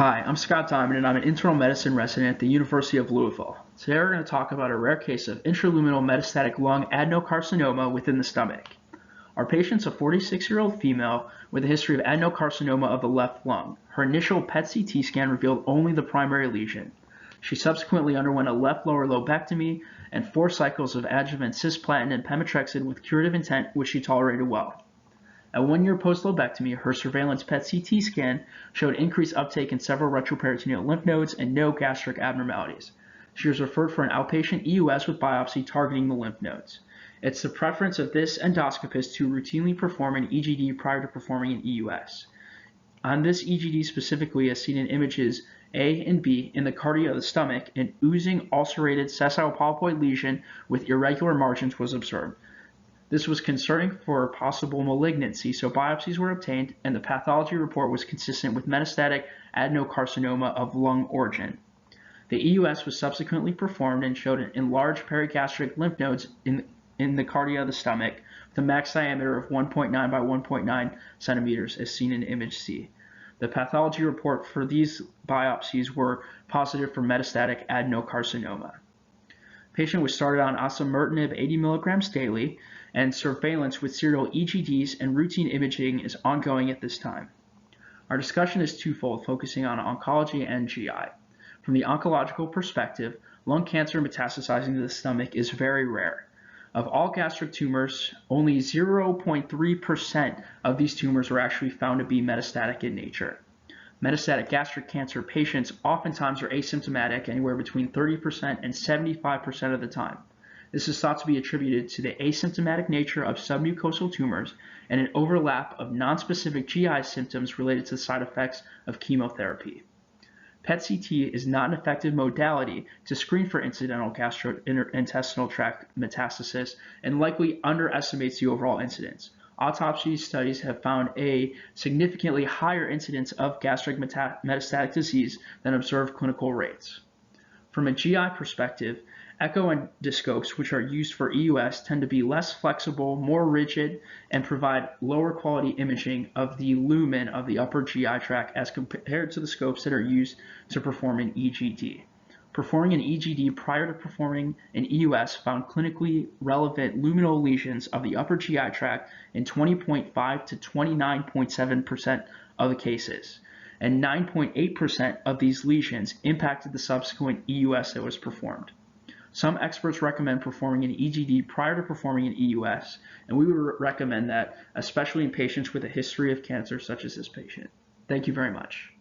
Hi, I'm Scott Diamond and I'm an internal medicine resident at the University of Louisville. Today we're going to talk about a rare case of intraluminal metastatic lung adenocarcinoma within the stomach. Our patient's a 46-year-old female with a history of adenocarcinoma of the left lung. Her initial PET-CT scan revealed only the primary lesion. She subsequently underwent a left lower lobectomy and 4 cycles of adjuvant cisplatin and pemetrexed with curative intent, which she tolerated well. At 1 year post-lobectomy, her surveillance PET-CT scan showed increased uptake in several retroperitoneal lymph nodes and no gastric abnormalities. She was referred for an outpatient EUS with biopsy targeting the lymph nodes. It's the preference of this endoscopist to routinely perform an EGD prior to performing an EUS. On this EGD specifically, as seen in images A and B, in the cardia of the stomach, an oozing ulcerated sessile polypoid lesion with irregular margins was observed. This was concerning for possible malignancy, so biopsies were obtained and the pathology report was consistent with metastatic adenocarcinoma of lung origin. The EUS was subsequently performed and showed enlarged perigastric lymph nodes in the cardia of the stomach with a max diameter of 1.9 by 1.9 centimeters as seen in image C. The pathology report for these biopsies were positive for metastatic adenocarcinoma. Patient was started on osimertinib 80 milligrams daily, and surveillance with serial EGDs and routine imaging is ongoing at this time. Our discussion is twofold, focusing on oncology and GI. From the oncological perspective, lung cancer metastasizing to the stomach is very rare. Of all gastric tumors, only 0.3% of these tumors were actually found to be metastatic in nature. Metastatic gastric cancer patients oftentimes are asymptomatic anywhere between 30% and 75% of the time. This is thought to be attributed to the asymptomatic nature of submucosal tumors and an overlap of nonspecific GI symptoms related to the side effects of chemotherapy. PET-CT is not an effective modality to screen for incidental gastrointestinal tract metastasis and likely underestimates the overall incidence. Autopsy studies have found a significantly higher incidence of gastric metastatic disease than observed clinical rates. From a GI perspective, echoendoscopes, which are used for EUS, tend to be less flexible, more rigid, and provide lower quality imaging of the lumen of the upper GI tract as compared to the scopes that are used to perform an EGD. Performing an EGD prior to performing an EUS found clinically relevant luminal lesions of the upper GI tract in 20.5 to 29.7% of the cases, and 9.8% of these lesions impacted the subsequent EUS that was performed. Some experts recommend performing an EGD prior to performing an EUS, and we would recommend that, especially in patients with a history of cancer such as this patient. Thank you very much.